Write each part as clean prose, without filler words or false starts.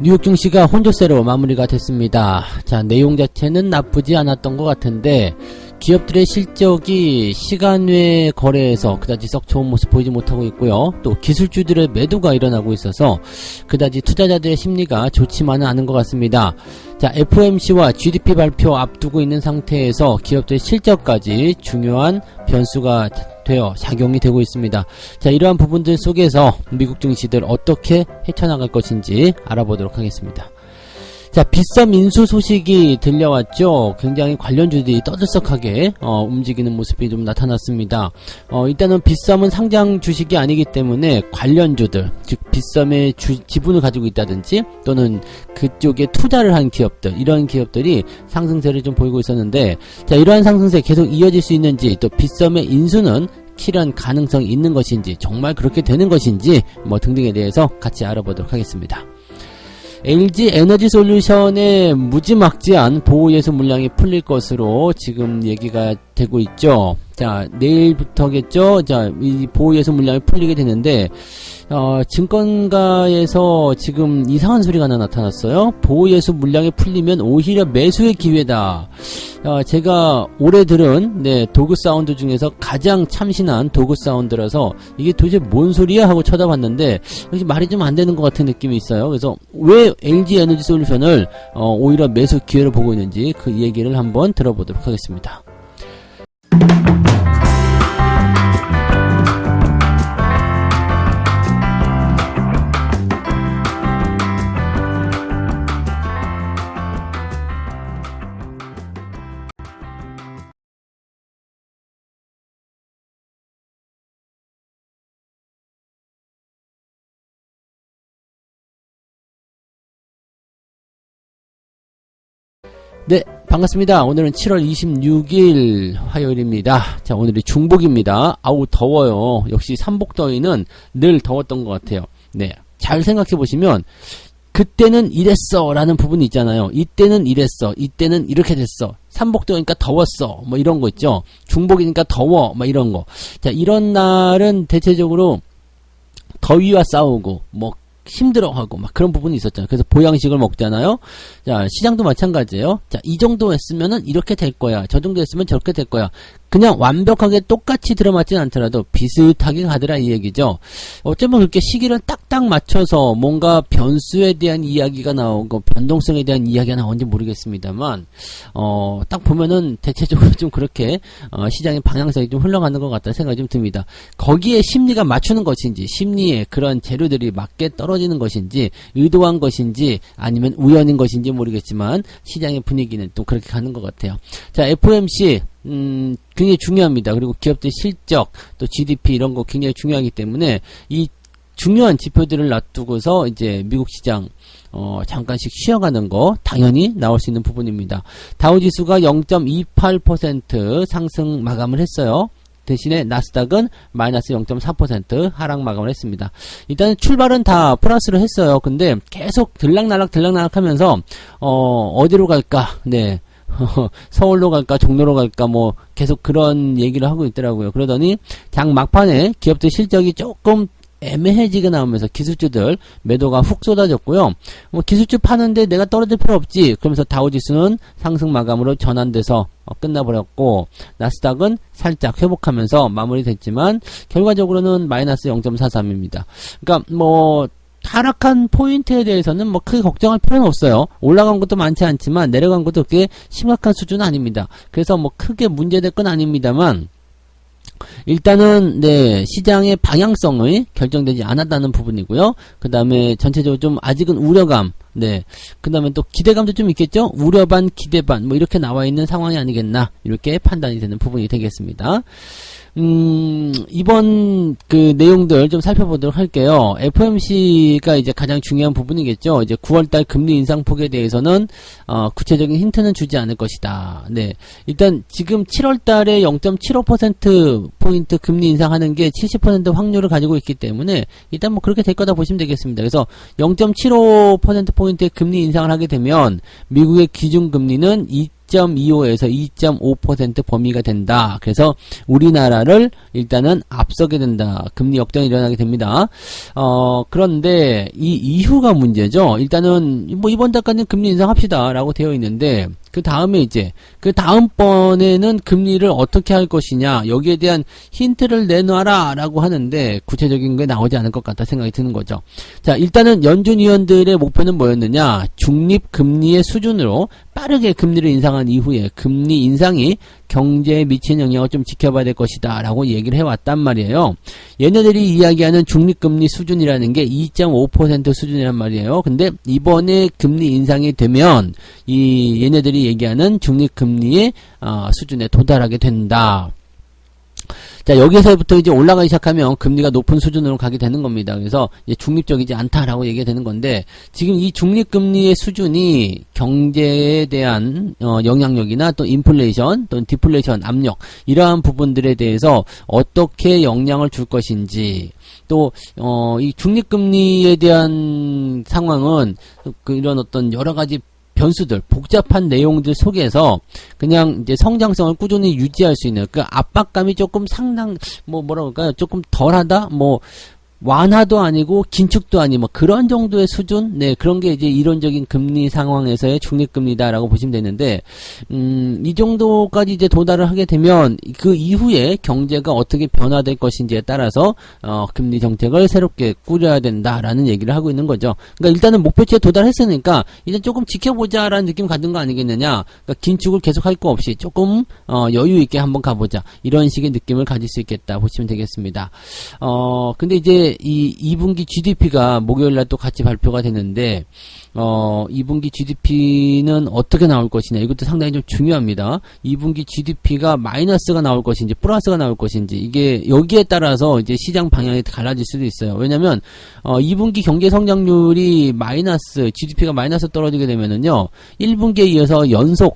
뉴욕 증시가 혼조세로 마무리가 됐습니다. 자, 내용 자체는 나쁘지 않았던 것 같은데 기업들의 실적이 시간 외 거래에서 그다지 썩 좋은 모습 보이지 못하고 있고요. 또 기술주들의 매도가 일어나고 있어서 그다지 투자자들의 심리가 좋지만은 않은 것 같습니다. 자, FOMC와 GDP 발표 앞두고 있는 상태에서 기업들의 실적까지 중요한 변수가 되어 작용이 되고 있습니다. 자, 이러한 부분들 속에서 미국 증시들 어떻게 헤쳐나갈 것인지 알아보도록 하겠습니다. 자, 빗썸 인수 소식이 들려왔죠. 굉장히 관련주들이 떠들썩하게 움직이는 모습이 좀 나타났습니다. 일단은 빗썸은 상장 주식이 아니기 때문에 관련주들, 즉 빗썸의 지분을 가지고 있다든지 또는 그쪽에 투자를 한 기업들, 이런 기업들이 상승세를 좀 보이고 있었는데, 자, 이러한 상승세 계속 이어질 수 있는지, 또 빗썸의 인수는 실현 가능성이 있는 것인지, 정말 그렇게 되는 것인지 뭐 등등에 대해서 같이 알아보도록 하겠습니다. LG 에너지 솔루션의 무지막지한 보호예수 물량이 풀릴 것으로 지금 얘기가 되고 있죠. 자, 내일부터겠죠. 자, 이 보호예수 물량이 풀리게 되는데, 증권가에서 지금 이상한 소리가 하나 나타났어요. 보호예수 물량이 풀리면 오히려 매수의 기회다. 제가 올해 들은 도그 사운드 중에서 가장 참신한 도그 사운드라서 이게 도대체 뭔 소리야 하고 쳐다봤는데 말이 좀 안 되는 것 같은 느낌이 있어요. 그래서 왜 LG 에너지 솔루션을 오히려 매수 기회로 보고 있는지 그 얘기를 한번 들어보도록 하겠습니다. 네, 반갑습니다. 오늘은 7월 26일 화요일입니다. 자, 오늘이 중복입니다. 아우, 더워요. 역시 삼복더위는 늘 더웠던 것 같아요. 네, 잘 생각해보시면 그때는 이랬어 라는 부분이 있잖아요. 이때는 이랬어, 이때는 이렇게 됐어, 삼복더위니까 더웠어, 뭐 이런 거 있죠. 중복이니까 더워, 뭐 이런 거. 자, 이런 날은 대체적으로 더위와 싸우고 뭐 힘들어하고 막 그런 부분이 있었잖아요. 그래서 보양식을 먹잖아요. 자, 시장도 마찬가지예요. 자, 이 정도 했으면은 이렇게 될 거야, 저 정도 했으면 저렇게 될 거야. 그냥 완벽하게 똑같이 들어맞진 않더라도 비슷하게 가더라, 이 얘기죠. 어쩌면 그렇게 시기를 딱딱 맞춰서 뭔가 변수에 대한 이야기가 나오고 변동성에 대한 이야기가 나오는지 모르겠습니다만 딱 보면은 대체적으로 좀 그렇게 시장의 방향성이 좀 흘러가는 것 같다는 생각이 좀 듭니다. 거기에 심리가 맞추는 것인지, 심리에 그런 재료들이 맞게 떨어지는 것인지, 의도한 것인지 아니면 우연인 것인지 모르겠지만 시장의 분위기는 또 그렇게 가는 것 같아요. 자, FOMC 굉장히 중요합니다. 그리고 기업들 실적, 또 GDP 이런 거 굉장히 중요하기 때문에 이 중요한 지표들을 놔두고서 이제 미국 시장 잠깐씩 쉬어가는 거 당연히 나올 수 있는 부분입니다. 다우지수가 0.28% 상승 마감을 했어요. 대신에 나스닥은 마이너스 0.4% 하락 마감을 했습니다. 일단 출발은 다 플러스로 했어요. 근데 계속 들락날락 하면서 어디로 갈까? 네. 서울로 갈까 종로로 갈까 뭐 계속 그런 얘기를 하고 있더라고요. 그러더니 장 막판에 기업들 실적이 조금 애매해지게 나오면서 기술주들 매도가 훅 쏟아졌고요. 뭐 기술주 파는데 내가 떨어질 필요 없지, 그러면서 다우지수는 상승 마감으로 전환돼서 끝나버렸고, 나스닥은 살짝 회복하면서 마무리됐지만 결과적으로는 마이너스 0.43입니다. 그러니까 뭐 하락한 포인트에 대해서는 뭐 크게 걱정할 필요는 없어요. 올라간 것도 많지 않지만 내려간 것도 그렇게 심각한 수준은 아닙니다. 그래서 뭐 크게 문제될 건 아닙니다만 일단은 시장의 방향성이 결정되지 않았다는 부분이고요. 그 다음에 전체적으로 좀 아직은 우려감, 그 다음에 또 기대감도 좀 있겠죠. 우려 반 기대 반 뭐 이렇게 나와 있는 상황이 아니겠나, 이렇게 판단이 되는 부분이 되겠습니다. 이번 그 내용들 좀 살펴보도록 할게요. FOMC가 이제 가장 중요한 부분이겠죠. 이제 9월달 금리 인상폭에 대해서는 구체적인 힌트는 주지 않을 것이다. 일단 지금 7월달에 0.75% 금리 인상하는 게 70% 확률을 가지고 있기 때문에 일단 뭐 그렇게 될 거다 보시면 되겠습니다. 그래서 0.75%포인트의 금리 인상을 하게 되면 미국의 기준금리는 2.25에서 2.5% 범위가 된다. 그래서 우리나라를 일단은 앞서게 된다. 금리 역전이 일어나게 됩니다. 그런데 이 이후가 문제죠. 일단은 뭐 이번 달까지는 금리 인상합시다라고 되어 있는데 그 다음에 이제 그 다음번에는 금리를 어떻게 할 것이냐 여기에 대한 힌트를 내놔라 라고 하는데 구체적인 게 나오지 않을 것 같다 생각이 드는 거죠. 자, 일단은 연준 위원들의 목표는 뭐였느냐, 중립 금리의 수준으로 빠르게 금리를 인상한 이후에 금리 인상이 경제에 미치는 영향을 좀 지켜봐야 될 것이다 라고 얘기를 해왔단 말이에요. 얘네들이 이야기하는 중립금리 수준이라는 게 2.5% 수준이란 말이에요. 근데 이번에 금리 인상이 되면 얘네들이 얘기하는 중립금리의 수준에 도달하게 된다. 자, 여기서부터 이제 올라가기 시작하면 금리가 높은 수준으로 가게 되는 겁니다. 그래서 이제 중립적이지 않다라고 얘기가 되는 건데, 지금 이 중립금리의 수준이 경제에 대한 영향력이나 또 인플레이션, 또 디플레이션 압력, 이러한 부분들에 대해서 어떻게 영향을 줄 것인지, 또 이 중립금리에 대한 상황은 이런 어떤 여러 가지 변수들, 복잡한 내용들 속에서 그냥 이제 성장성을 꾸준히 유지할 수 있는 그 압박감이 조금 뭐라고 할까요? 조금 덜하다? 완화도 아니고 긴축도 아니고 뭐 그런 정도의 수준? 네, 그런 게 이제 이론적인 금리 상황에서의 중립금리다라고 보시면 되는데, 이 정도까지 이제 도달을 하게 되면 그 이후에 경제가 어떻게 변화될 것인지에 따라서 금리 정책을 새롭게 꾸려야 된다라는 얘기를 하고 있는 거죠. 그러니까 일단은 목표치에 도달했으니까 이제 조금 지켜보자라는 느낌 갖는 거 아니겠느냐. 그러니까 긴축을 계속 할 거 없이 조금 여유 있게 한번 가보자, 이런 식의 느낌을 가질 수 있겠다 보시면 되겠습니다. 근데 이제 이 2분기 GDP가 목요일날 또 같이 발표가 되는데, 2분기 GDP는 어떻게 나올 것이냐, 이것도 상당히 좀 중요합니다. 2분기 GDP가 마이너스가 나올 것인지 플러스가 나올 것인지, 이게 여기에 따라서 이제 시장 방향이 달라질 수도 있어요. 왜냐면 2분기 경제 성장률이 마이너스, GDP가 마이너스 떨어지게 되면은요, 1분기에 이어서 2연속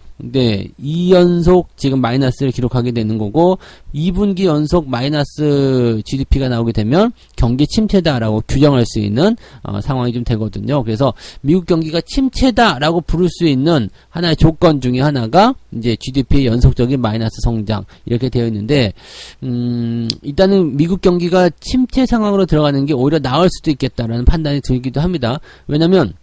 지금 마이너스를 기록하게 되는 거고, 2분기 연속 마이너스 GDP가 나오게 되면 경기 침체다라고 규정할 수 있는 상황이 좀 되거든요. 그래서 미국 경기가 침체다라고 부를 수 있는 하나의 조건 중에 하나가 이제 GDP의 연속적인 마이너스 성장, 이렇게 되어 있는데, 일단은 미국 경기가 침체 상황으로 들어가는 게 오히려 나을 수도 있겠다라는 판단이 들기도 합니다. 왜냐면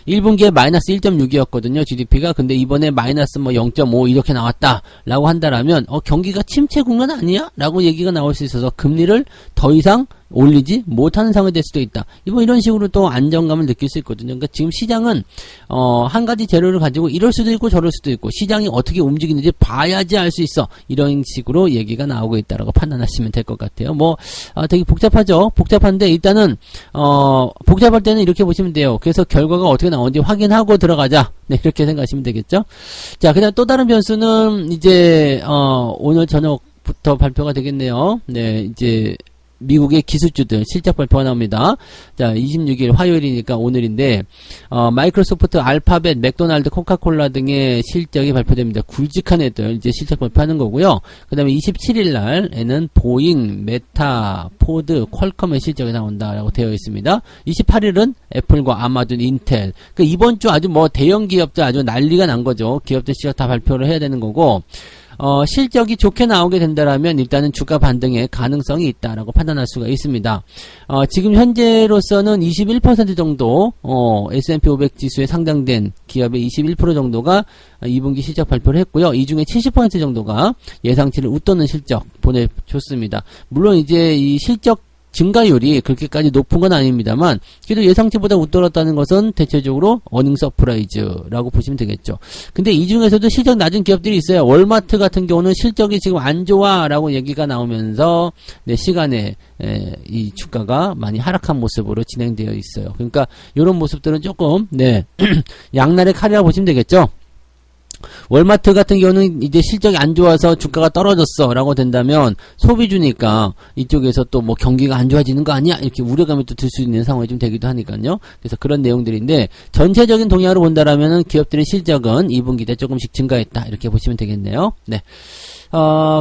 1분기에 마이너스 1.6이었거든요, GDP가. 근데 이번에 마이너스 0.5 이렇게 나왔다라고 한다라면, 경기가 침체 국면 아니야? 라고 얘기가 나올 수 있어서 금리를 더 이상 올리지 못하는 상황이 될 수도 있다. 이런 식으로 또 안정감을 느낄 수 있거든요. 그러니까 지금 시장은 한 가지 재료를 가지고 이럴 수도 있고 저럴 수도 있고, 시장이 어떻게 움직이는지 봐야지 알 수 있어, 이런 식으로 얘기가 나오고 있다라고 판단하시면 될 것 같아요. 되게 복잡하죠. 복잡한데 일단은 복잡할 때는 이렇게 보시면 돼요. 그래서 결과가 어떻게 나오는지 확인하고 들어가자, 네, 이렇게 생각하시면 되겠죠. 자, 그다음 또 다른 변수는 이제 오늘 저녁부터 발표가 되겠네요. 네, 이제 미국의 기술주들 실적 발표가 나옵니다. 자, 26일 화요일이니까 오늘인데, 마이크로소프트, 알파벳, 맥도날드, 코카콜라 등의 실적이 발표됩니다. 굵직한 애들 이제 실적 발표하는 거고요. 그 다음에 27일 날에는 보잉, 메타, 포드, 퀄컴의 실적이 나온다라고 되어 있습니다. 28일은 애플과 아마존, 인텔. 이번 주 아주 대형 기업들 아주 난리가 난 거죠. 기업들 실적 다 발표를 해야 되는 거고, 실적이 좋게 나오게 된다라면 일단은 주가 반등의 가능성이 있다라고 판단할 수가 있습니다. 지금 현재로서는 21% 정도 S&P 500 지수에 상장된 기업의 21% 정도가 2분기 실적 발표를 했고요. 이 중에 70% 정도가 예상치를 웃도는 실적 보내줬습니다. 물론 이제 이 실적 증가율이 그렇게까지 높은 건 아닙니다만, 그래도 예상치보다 웃돌았다는 것은 대체적으로 어닝 서프라이즈라고 보시면 되겠죠. 근데 이 중에서도 실적 낮은 기업들이 있어요. 월마트 같은 경우는 실적이 지금 안 좋아라고 얘기가 나오면서 시간에 이 주가가 많이 하락한 모습으로 진행되어 있어요. 그러니까 이런 모습들은 조금 양날의 칼이라고 보시면 되겠죠. 월마트 같은 경우는 이제 실적이 안 좋아서 주가가 떨어졌어 라고 된다면, 소비주니까 이쪽에서 또 경기가 안 좋아지는 거 아니야? 이렇게 우려감이 또 들 수 있는 상황이 좀 되기도 하니까요. 그래서 그런 내용들인데, 전체적인 동향으로 본다라면은 기업들의 실적은 2분기 때 조금씩 증가했다, 이렇게 보시면 되겠네요. 네.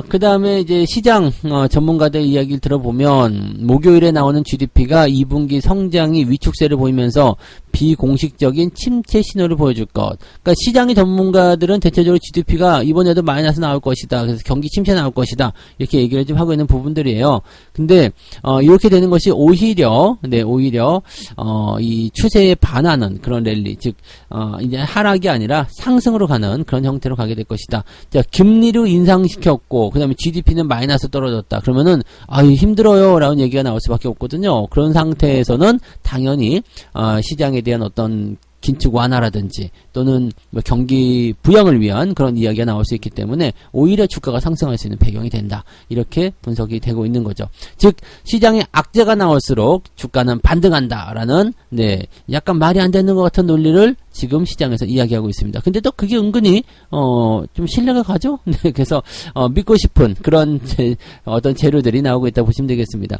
그 다음에 이제 시장, 전문가들 이야기를 들어보면, 목요일에 나오는 GDP가 2분기 성장이 위축세를 보이면서 비공식적인 침체 신호를 보여줄 것. 그러니까 시장의 전문가들은 대체적으로 GDP가 이번에도 마이너스 나올 것이다. 그래서 경기 침체 나올 것이다. 이렇게 얘기를 좀 하고 있는 부분들이에요. 근데 이렇게 되는 것이 오히려 이 추세에 반하는 그런 랠리, 즉 이제 하락이 아니라 상승으로 가는 그런 형태로 가게 될 것이다. 자, 금리를 인상시켰고 그다음에 GDP는 마이너스 떨어졌다. 그러면은 힘들어요라는 얘기가 나올 수밖에 없거든요. 그런 상태에서는 당연히 시장에 대한 어떤 긴축 완화라든지 또는 뭐 경기 부양을 위한 그런 이야기가 나올 수 있기 때문에 오히려 주가가 상승할 수 있는 배경이 된다. 이렇게 분석이 되고 있는 거죠. 즉 시장에 악재가 나올수록 주가는 반등한다라는 약간 말이 안 되는 것 같은 논리를 지금 시장에서 이야기하고 있습니다. 근데 또 그게 은근히 좀 신뢰가 가죠? 그래서 믿고 싶은 그런 어떤 재료들이 나오고 있다고 보시면 되겠습니다.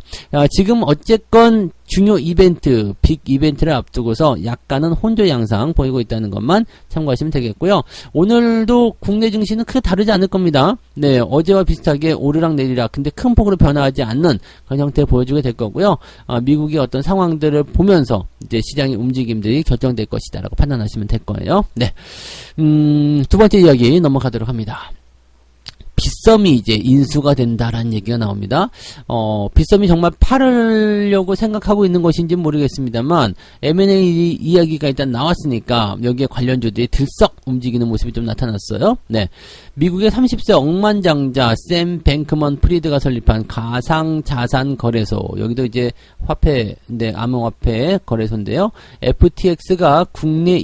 지금 어쨌건 중요 이벤트, 빅 이벤트를 앞두고서 약간은 혼조 양상 보이고 있다는 것만 참고하시면 되겠고요. 오늘도 국내 증시는 크게 다르지 않을 겁니다. 어제와 비슷하게 오르락 내리락 근데 큰 폭으로 변화하지 않는 그런 형태를 보여주게 될 거고요. 미국의 어떤 상황들을 보면서 이제 시장의 움직임들이 결정될 것이다라고 판단하시면 될 거예요. 두 번째 이야기 넘어가도록 합니다. 빗썸이 이제 인수가 된다라는 얘기가 나옵니다. 빗썸이 정말 팔으려고 생각하고 있는 것인지 모르겠습니다만 M&A 이야기가 일단 나왔으니까 여기에 관련주들이 들썩 움직이는 모습이 좀 나타났어요. 미국의 30세 억만장자 샘 뱅크먼 프리드가 설립한 가상자산 거래소, 여기도 이제 화폐, 암호화폐 거래소인데요. FTX가 국내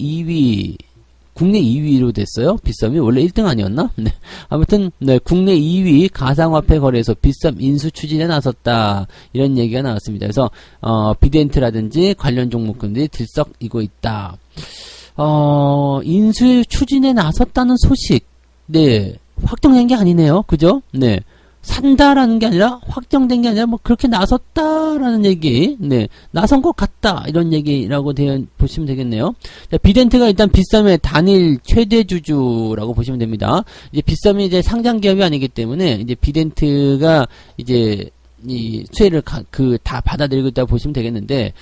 2위로 됐어요. 빗썸이 원래 1등 아니었나? 아무튼 국내 2위 가상화폐 거래소 빗썸 인수 추진에 나섰다. 이런 얘기가 나왔습니다. 그래서 비덴트라든지 관련 종목군들이 들썩이고 있다. 인수 추진에 나섰다는 소식. 확정된 게 아니네요. 그죠? 산다라는 게 아니라 확정된 게 아니라 뭐 그렇게 나섰다라는 얘기, 나선 것 같다 이런 얘기라고 보시면 되겠네요. 자, 비덴트가 일단 빗썸의 단일 최대 주주라고 보시면 됩니다. 이제 빗썸이 이제 상장 기업이 아니기 때문에 이제 비덴트가 이제 이 수혜를 다 받아들이고 있다고 보시면 되겠는데.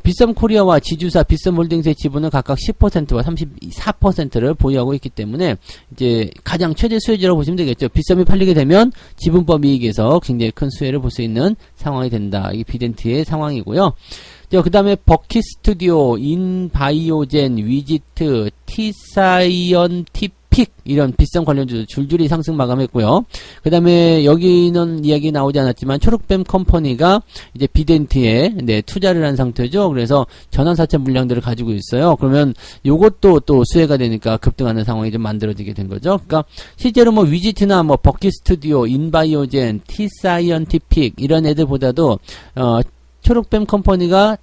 빗썸 코리아와 지주사 빗썸 홀딩스의 지분은 각각 10%와 34%를 보유하고 있기 때문에 이제 가장 최대 수혜주라고 보시면 되겠죠. 빗썸이 팔리게 되면 지분법 이익에서 굉장히 큰 수혜를 볼 수 있는 상황이 된다. 이게 비덴트의 상황이고요. 그 다음에 버킷 스튜디오, 인바이오젠, 위지트, 티사이언티픽 이런 빗썸 관련주도 줄줄이 상승 마감했고요. 그 다음에 여기는 이야기 나오지 않았지만 초록뱀 컴퍼니가 이제 비덴트에 투자를 한 상태죠. 그래서 전환사채 물량들을 가지고 있어요. 그러면 요것도 또 수혜가 되니까 급등하는 상황이 좀 만들어지게 된 거죠. 그러니까 실제로 뭐 위지트나 뭐 버킷 스튜디오, 인바이오젠, 티사이언티픽 이런 애들보다도 초록뱀 컴퍼니가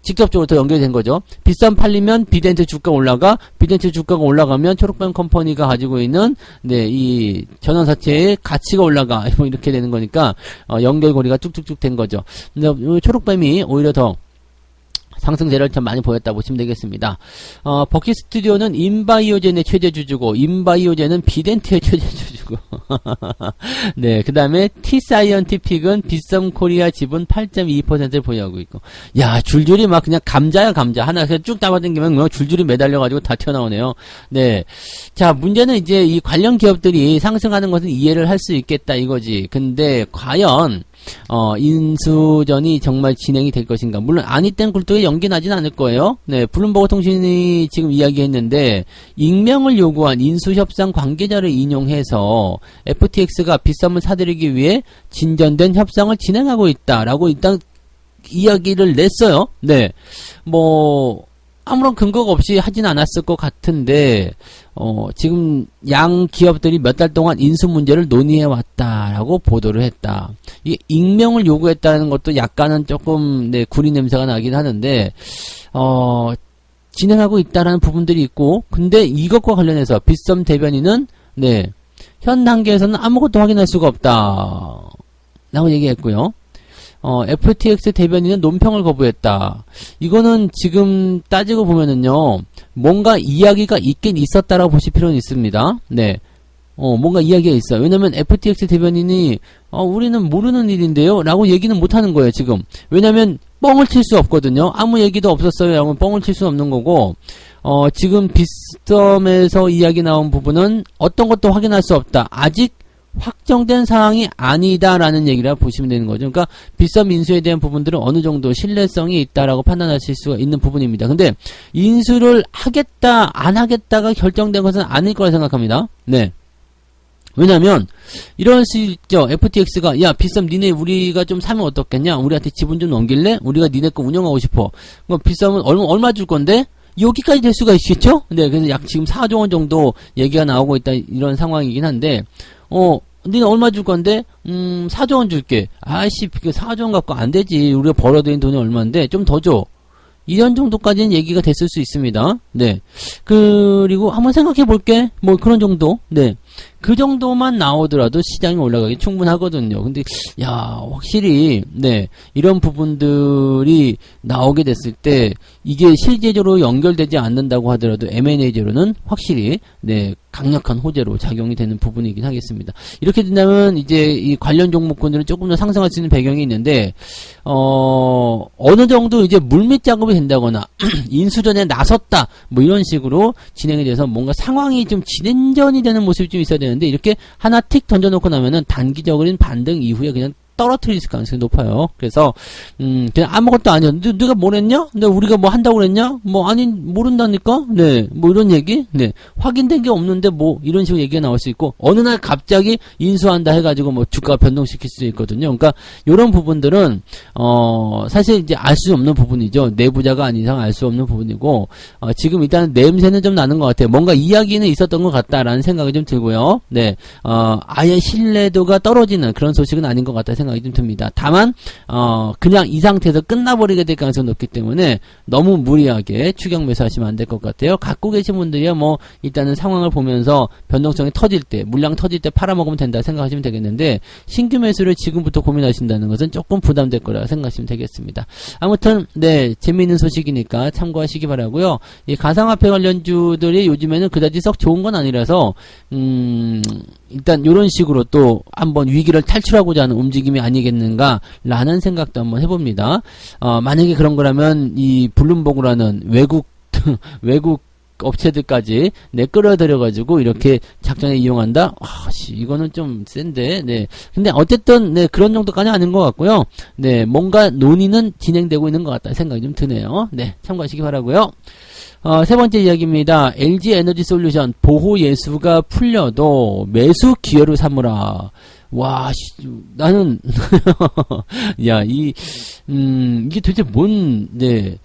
직접적으로 더 연결된 거죠. 빗썸 팔리면 비덴트 주가 올라가, 비덴트 주가가 올라가면 초록뱀 컴퍼니가 가지고 있는 이 전환사채의 가치가 올라가, 뭐 이렇게 되는 거니까 연결고리가 뚝뚝뚝 된 거죠. 근데 초록뱀이 오히려 더 상승세를 참 많이 보였다 보시면 되겠습니다. 버킷 스튜디오는 인바이오젠의 최대 주주고, 인바이오젠은 비덴트의 최대 주주고, 그 다음에 티사이언티픽은 빗썸 코리아 지분 8.2%를 보유하고 있고, 야, 줄줄이 막 그냥 감자야, 감자. 하나 그냥 쭉 잡아당기면 뭐 줄줄이 매달려가지고 다 튀어나오네요. 자, 문제는 이제 이 관련 기업들이 상승하는 것은 이해를 할 수 있겠다 이거지. 근데, 과연, 인수전이 정말 진행이 될 것인가. 물론 아니 땐 굴뚝에 연기 나진 않을 거예요. 블룸버그 통신이 지금 이야기했는데 익명을 요구한 인수협상 관계자를 인용해서 FTX가 빗썸을 사들이기 위해 진전된 협상을 진행하고 있다라고 일단 이야기를 냈어요. 뭐 아무런 근거가 없이 하진 않았을 것 같은데 지금 양 기업들이 몇 달 동안 인수 문제를 논의해 왔다라고 보도를 했다. 이게 익명을 요구했다는 것도 약간은 조금 구리 냄새가 나긴 하는데 진행하고 있다라는 부분들이 있고, 근데 이것과 관련해서 빗썸 대변인은 현 단계에서는 아무것도 확인할 수가 없다 라고 얘기했고요. FTX 대변인은 논평을 거부했다. 이거는 지금 따지고 보면은요, 뭔가 이야기가 있긴 있었다라고 보실 필요는 있습니다. 뭔가 이야기가 있어요. 왜냐면 FTX 대변인이 우리는 모르는 일인데요 라고 얘기는 못하는 거예요 지금. 왜냐면 뻥을 칠 수 없거든요. 아무 얘기도 없었어요. 라고 뻥을 칠 수 없는 거고, 지금 빗썸에서 이야기 나온 부분은 어떤 것도 확인할 수 없다. 아직 확정된 사항이 아니다라는 얘기라 보시면 되는 거죠. 그러니까 빗썸 인수에 대한 부분들은 어느 정도 신뢰성이 있다라고 판단하실 수가 있는 부분입니다. 근데 인수를 하겠다, 안 하겠다가 결정된 것은 아닐 거라 생각합니다. 네. 왜냐면 이럴 수 있죠. FTX가 야 빗썸 니네 우리가 좀 사면 어떻겠냐? 우리한테 지분 좀 넘길래? 우리가 니네 거 운영하고 싶어. 그럼 빗썸은 얼마 줄 건데? 여기까지 될 수가 있겠죠? 네, 그래서 약 지금 4조 원 정도 얘기가 나오고 있다 이런 상황이긴 한데 니네 얼마 줄 건데? 4조 원 줄게. 아이씨, 그 4조 원 갖고 안 되지. 우리가 벌어들인 돈이 얼마인데 좀 더 줘. 이런 정도까지는 얘기가 됐을 수 있습니다. 네. 그리고 한번 생각해 볼게. 뭐 그런 정도. 네. 그 정도만 나오더라도 시장이 올라가기 충분하거든요. 근데 야 확실히 네 이런 부분들이 나오게 됐을 때 이게 실제적으로 연결되지 않는다고 하더라도 M&A제로는 확실히 네 강력한 호재로 작용이 되는 부분이긴 하겠습니다. 이렇게 된다면 이제 이 관련 종목군들은 조금 더 상승할 수 있는 배경이 있는데 어느 정도 이제 물밑 작업이 된다거나 인수전에 나섰다 뭐 이런 식으로 진행이 돼서 뭔가 상황이 좀 진행전이 되는 모습이 좀 있어야 되는데 이렇게 하나 틱 던져놓고 나면은 단기적인 반등 이후에 그냥 떨어뜨릴 가능성이 높아요. 그래서 그냥 아무것도 아니야. 누가 뭘 했냐? 근데 우리가 뭐 한다고 그랬냐? 뭐 아니 모른다니까? 네. 뭐 이런 얘기? 네. 확인된 게 없는데 뭐 이런 식으로 얘기가 나올 수 있고 어느 날 갑자기 인수한다 해가지고 뭐 주가 변동시킬 수 있거든요. 그러니까 이런 부분들은 사실 이제 알 수 없는 부분이죠. 내부자가 아닌 이상 알 수 없는 부분이고 지금 일단 냄새는 좀 나는 것 같아요. 뭔가 이야기는 있었던 것 같다라는 생각이 좀 들고요. 네. 아예 신뢰도가 떨어지는 그런 소식은 아닌 것 같다 생각이 좀 듭니다. 다만 그냥 이 상태에서 끝나버리게 될 가능성이 높기 때문에 너무 무리하게 추격 매수하시면 안 될 것 같아요. 갖고 계신 분들이야 뭐 일단은 상황을 보면서 변동성이 터질 때 물량 터질 때 팔아먹으면 된다 생각하시면 되겠는데 신규 매수를 지금부터 고민하신다는 것은 조금 부담될 거라 생각하시면 되겠습니다. 아무튼 네 재미있는 소식이니까 참고하시기 바라고요. 이 가상화폐 관련주들이 요즘에는 그다지 썩 좋은 건 아니라서 일단 이런 식으로 또 한번 위기를 탈출하고자 하는 움직임이 아니겠는가라는 생각도 한번 해봅니다. 만약에 그런 거라면 이 블룸버그라는 외국 업체들까지 끌어들여가지고 이렇게 작전에 이용한다? 이거는 좀 센데, 네. 근데 어쨌든, 네, 그런 정도까지 아닌 것 같고요. 네, 뭔가 논의는 진행되고 있는 것 같다 생각이 좀 드네요. 네, 참고하시기 바라고요. 세 번째 이야기입니다. LG 에너지 솔루션 보호 예수가 풀려도 매수 기회로 삼으라. 와, 나는, 야, 이게 도대체 네,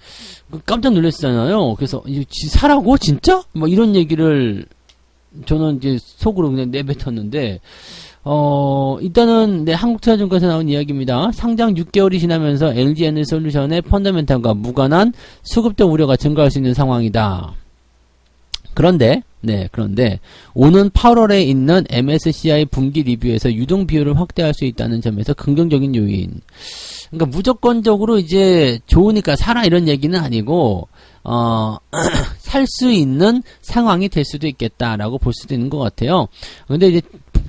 깜짝 놀랐잖아요. 그래서, 사라고? 진짜? 뭐 이런 얘기를, 저는 이제 속으로 그냥 내뱉었는데, 일단은, 네, 한국투자증권에서 나온 이야기입니다. 상장 6개월이 지나면서 LG 에너지 솔루션의 펀더멘탈과 무관한 수급적 우려가 증가할 수 있는 상황이다. 그런데 오는 8월에 있는 MSCI 분기 리뷰에서 유동 비율을 확대할 수 있다는 점에서 긍정적인 요인. 그러니까 무조건적으로 이제 좋으니까 사라 이런 얘기는 아니고 살 수 있는 상황이 될 수도 있겠다라고 볼 수도 있는 것 같아요. 근데 이제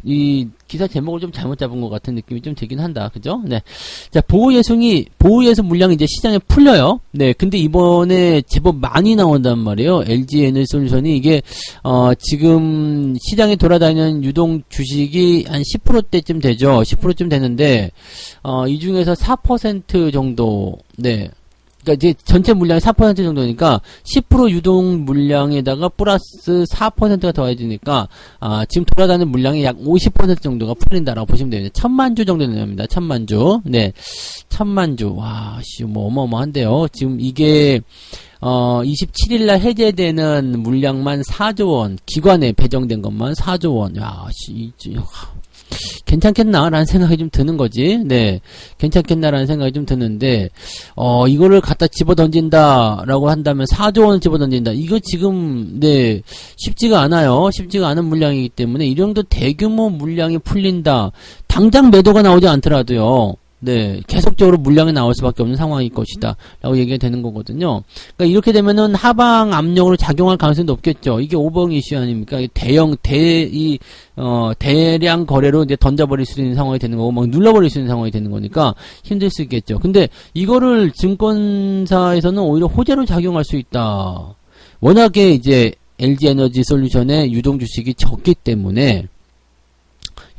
이 기사 제목을 좀 잘못 잡은 것 같은 느낌이 좀 들긴 한다. 그죠? 네. 자, 보호예수 물량이 이제 시장에 풀려요. 네. 근데 이번에 제법 많이 나온단 말이에요. LG 에너지 솔루션이 이게, 지금 시장에 돌아다니는 유동 주식이 한 10%대쯤 되죠. 10%쯤 되는데, 이 중에서 4% 정도, 네. 그러니까 이제 전체 물량이 4% 정도니까 10% 유동 물량에다가 플러스 4%가 더해지니까 지금 돌아다니는 물량이 약 50% 정도가 풀린다라고 보시면 됩니다. 1000만 주 정도 됩니다. 1000만 주. 네. 1000만 주. 와, 뭐 어마어마한데요. 지금 이게 27일날 해제되는 물량만 4조 원, 기관에 배정된 것만 4조 원. 야, 괜찮겠나라는 생각이 좀 드는 거지. 네. 괜찮겠나라는 생각이 좀 드는데, 이거를 갖다 집어 던진다라고 한다면 4조 원을 집어 던진다. 이거 지금, 네. 쉽지가 않아요. 쉽지가 않은 물량이기 때문에 이 정도 대규모 물량이 풀린다. 당장 매도가 나오지 않더라도요. 네, 계속적으로 물량이 나올 수밖에 없는 상황일 것이다. 라고 얘기가 되는 거거든요. 그러니까 이렇게 되면은 하방 압력으로 작용할 가능성이 높겠죠. 이게 오버행 이슈 아닙니까? 대량 거래로 이제 던져버릴 수 있는 상황이 되는 거고, 막 눌러버릴 수 있는 상황이 되는 거니까 힘들 수 있겠죠. 근데 이거를 증권사에서는 오히려 호재로 작용할 수 있다. 워낙에 이제 LG에너지 솔루션의 유동 주식이 적기 때문에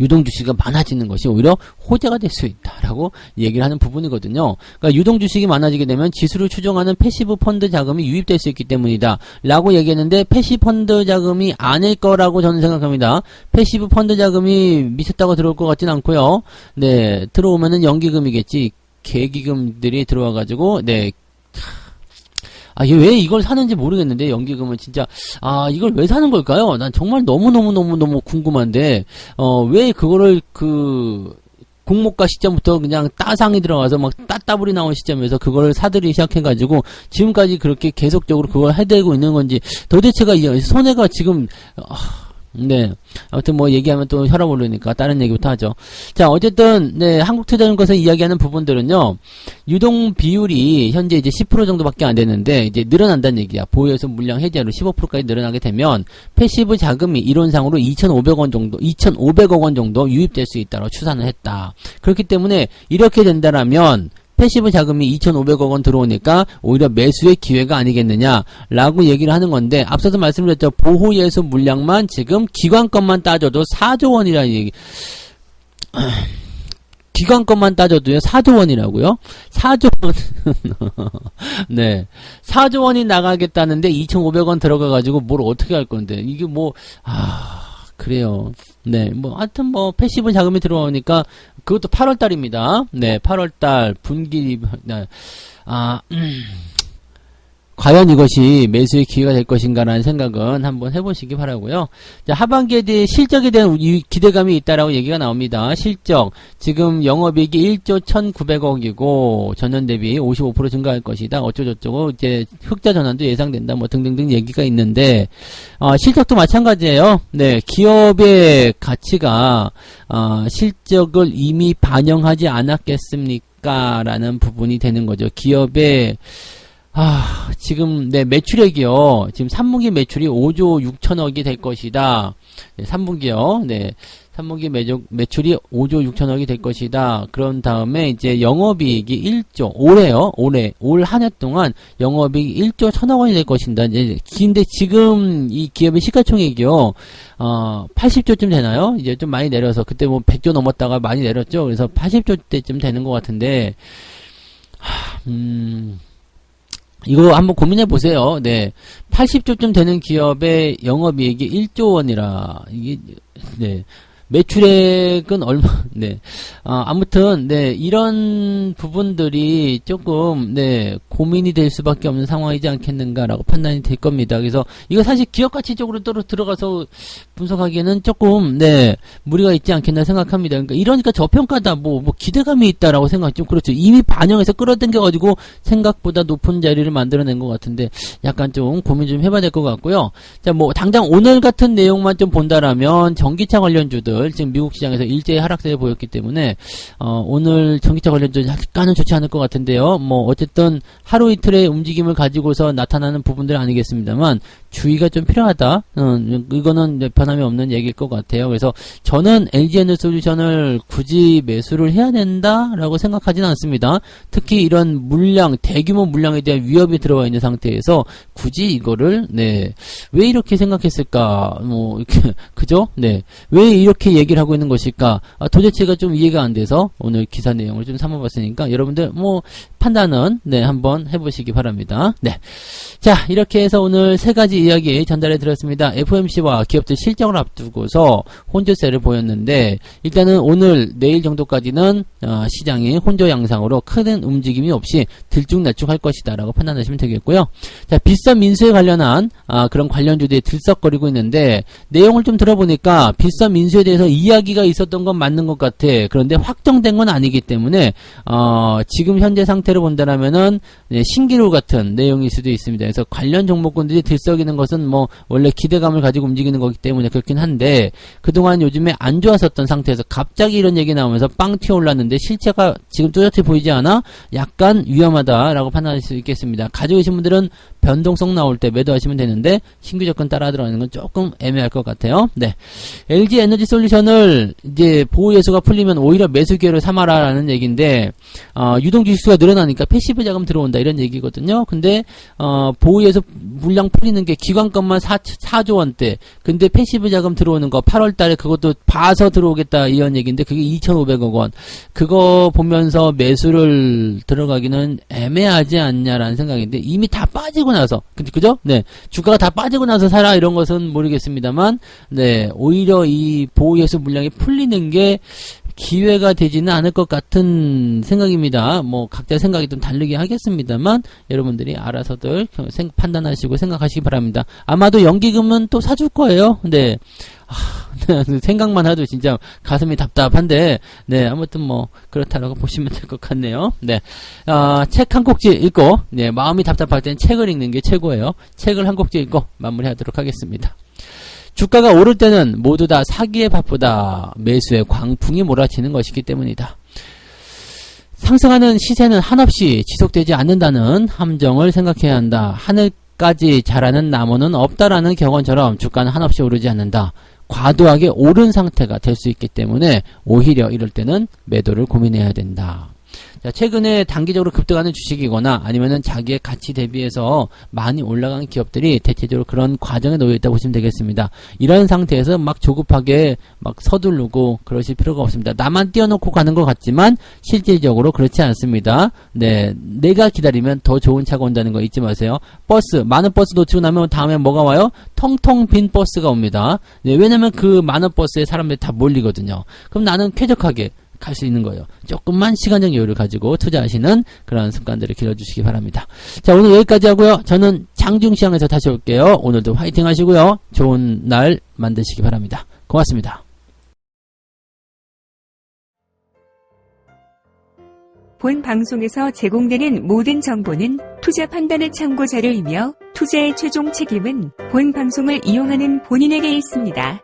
유동 주식이 많아지는 것이 오히려 호재가 될 수 있다라고 얘기를 하는 부분이거든요. 그러니까 유동 주식이 많아지게 되면 지수를 추종하는 패시브 펀드 자금이 유입될 수 있기 때문이다 라고 얘기했는데, 패시브 펀드 자금이 아닐 거라고 저는 생각합니다. 패시브 펀드 자금이 미쳤다고 들어올 것 같진 않고요. 네, 들어오면은 연기금이겠지. 계기금들이 들어와가지고, 네. 이게 왜 이걸 사는지 모르겠는데, 연기금은 진짜, 이걸 왜 사는 걸까요? 난 정말 너무 궁금한데, 왜 그거를 공모가 시점부터 그냥 따상이 들어가서 막 따따블이 나온 시점에서 그걸 사들이 시작해가지고, 지금까지 그렇게 계속적으로 그걸 해대고 있는 건지, 도대체가 손해가 지금, 네. 아무튼 뭐 얘기하면 또 혈압 오르니까 다른 얘기부터 하죠. 자, 어쨌든, 네, 한국투자증권에서 이야기하는 부분들은요, 유동 비율이 현재 이제 10% 정도밖에 안 되는데, 이제 늘어난다는 얘기야. 보유해서 물량 해제로 15%까지 늘어나게 되면, 패시브 자금이 이론상으로 2,500억 원 정도 유입될 수 있다고 추산을 했다. 그렇기 때문에, 이렇게 된다라면, 패시브 자금이 2,500억 원 들어오니까 오히려 매수의 기회가 아니겠느냐라고 얘기를 하는 건데, 앞서서 말씀드렸죠. 보호예수 물량만 지금 기관권만 따져도 4조 원이라는 얘기. 기관권만 따져도요, 4조 원이라고요? 4조 원. 네. 4조 원이 나가겠다는데 2,500원 들어가가지고 뭘 어떻게 할 건데. 이게 그래요. 네, 하여튼 패시브 자금이 들어오니까, 그것도 8월달입니다. 네, 8월달, 분기, 네. 과연 이것이 매수의 기회가 될 것인가라는 생각은 한번 해보시기 바라고요. 자, 하반기에 대해 실적에 대한 기대감이 있다라고 얘기가 나옵니다. 실적, 지금 영업이익이 1조 1,900억이고 전년 대비 55% 증가할 것이다. 어쩌고저쩌고 이제 흑자 전환도 예상된다. 등등등 얘기가 있는데, 실적도 마찬가지예요. 네, 기업의 가치가 실적을 이미 반영하지 않았겠습니까? 라는 부분이 되는 거죠. 기업의 지금, 네, 매출액이요. 지금 3분기 매출이 5조 6천억이 될 것이다. 네, 3분기요. 네. 3분기 매출이 5조 6천억이 될 것이다. 그런 다음에 이제 영업이익이 1조, 올 한 해 동안 영업이익이 1조 1천억 원이 될 것인다. 근데 지금 이 기업의 시가총액이요. 80조쯤 되나요? 이제 좀 많이 내려서, 그때 100조 넘었다가 많이 내렸죠. 그래서 80조 때쯤 되는 것 같은데, 이거 한번 고민해 보세요. 네. 80조쯤 되는 기업의 영업이익이 1조 원이라, 이게, 네. 매출액은 얼마, 네. 아무튼, 네. 이런 부분들이 조금, 네. 고민이 될 수밖에 없는 상황이지 않겠는가라고 판단이 될 겁니다. 그래서, 이거 사실 기업 가치 쪽으로 들어가서 분석하기에는 조금, 네. 무리가 있지 않겠나 생각합니다. 이러니까 저평가다, 기대감이 있다라고 생각하죠. 그렇죠. 이미 반영해서 끌어당겨가지고 생각보다 높은 자리를 만들어낸 것 같은데, 약간 좀 고민 좀 해봐야 될 것 같고요. 자, 당장 오늘 같은 내용만 좀 본다라면, 전기차 관련주들, 지금 미국 시장에서 일제히 하락세를 보였기 때문에, 오늘 전기차 관련주 약간은 좋지 않을 것 같은데요. 어쨌든, 하루 이틀의 움직임을 가지고서 나타나는 부분들 아니겠습니다만, 주의가 좀 필요하다. 이거는 변함이 없는 얘기일 것 같아요. 그래서 저는 LG에너지솔루션을 굳이 매수를 해야 된다라고 생각하지는 않습니다. 특히 이런 대규모 물량에 대한 위협이 들어와 있는 상태에서 굳이 이거를, 네, 왜 이렇게 생각했을까? 그죠? 네. 왜 이렇게 얘기를 하고 있는 것일까? 도대체가 좀 이해가 안 돼서 오늘 기사 내용을 좀 삼아봤으니까 여러분들 판단은, 네, 한번 해보시기 바랍니다. 네. 자, 이렇게 해서 오늘 3가지 이야기 전달해 드렸습니다. FOMC와 기업들 실적을 앞두고서 혼조세를 보였는데, 일단은 오늘 내일 정도까지는 시장이 혼조 양상으로 큰 움직임이 없이 들쭉날쭉할 것이다 라고 판단하시면 되겠고요. 자, 빗썸 인수에 관련한 그런 관련주들이 들썩거리고 있는데, 내용을 좀 들어보니까 빗썸 인수에 대해서 이야기가 있었던 건 맞는 것 같아. 그런데 확정된 건 아니기 때문에 지금 현재 상태로 형태로 본다라면은 신기루 같은 내용일 수도 있습니다. 그래서 관련 종목군들이 들썩이는 것은 뭐 원래 기대감을 가지고 움직이는 거기 때문에 그렇긴 한데 그동안 요즘에 안 좋았었던 상태에서 갑자기 이런 얘기 나오면서 빵 튀어올랐는데 실체가 지금 뚜렷이 보이지 않아 약간 위험하다라고 판단할 수 있겠습니다. 가지고 계신 분들은 변동성 나올 때 매도하시면 되는데 신규 접근 따라 들어가는 건 조금 애매할 것 같아요. 네. LG 에너지 솔루션을 이제 보호 예수가 풀리면 오히려 매수 기회를 삼아라라는 얘기인데 유동 주식수가 늘어나니까 패시브 자금 들어온다 이런 얘기거든요. 근데 보호 예수 물량 풀리는 게 기관권만 4조 원대. 근데 패시브 자금 들어오는 거 8월 달에 그것도 봐서 들어오겠다 이런 얘기인데 그게 2,500억 원. 그거 보면서 매수를 들어가기는 애매하지 않냐라는 생각인데 이미 다 빠지고 나서 그죠? 네. 주가가 다 빠지고 나서 사라 이런 것은 모르겠습니다만 네. 오히려 이 보호 예수 물량이 풀리는 게 기회가 되지는 않을 것 같은 생각입니다. 뭐 각자 생각이 좀 다르게 하겠습니다만 여러분들이 알아서들 판단하시고 생각하시기 바랍니다. 아마도 연기금은 또 사줄 거예요. 네. 생각만 해도 진짜 가슴이 답답한데 네 아무튼 뭐 그렇다라고 보시면 될 것 같네요. 네, 책 한 꼭지 읽고 네 마음이 답답할 땐 책을 읽는 게 최고예요. 책을 한 꼭지 읽고 마무리하도록 하겠습니다. 주가가 오를 때는 모두 다 사기에 바쁘다. 매수의 광풍이 몰아치는 것이기 때문이다. 상승하는 시세는 한없이 지속되지 않는다는 함정을 생각해야 한다. 하늘까지 자라는 나무는 없다라는 격언처럼 주가는 한없이 오르지 않는다. 과도하게 오른 상태가 될 수 있기 때문에 오히려 이럴 때는 매도를 고민해야 된다. 자, 최근에 단기적으로 급등하는 주식이거나 아니면은 자기의 가치 대비해서 많이 올라간 기업들이 대체적으로 그런 과정에 놓여 있다고 보시면 되겠습니다. 이런 상태에서 막 조급하게 막 서두르고 그러실 필요가 없습니다. 나만 띄워놓고 가는 것 같지만 실질적으로 그렇지 않습니다. 네, 내가 기다리면 더 좋은 차가 온다는 거 잊지 마세요. 버스, 많은 버스 놓치고 나면 다음에 뭐가 와요? 텅텅 빈 버스가 옵니다. 네, 왜냐면 그 많은 버스에 사람들이 다 몰리거든요. 그럼 나는 쾌적하게 갈 수 있는 거예요. 조금만 시간적 여유를 가지고 투자하시는 그런 습관들을 길러주시기 바랍니다. 자, 오늘 여기까지 하고요. 저는 장중시장에서 다시 올게요. 오늘도 화이팅 하시고요. 좋은 날 만드시기 바랍니다. 고맙습니다. 본 방송에서 제공되는 모든 정보는 투자 판단의 참고 자료이며 투자의 최종 책임은 본 방송을 이용하는 본인에게 있습니다.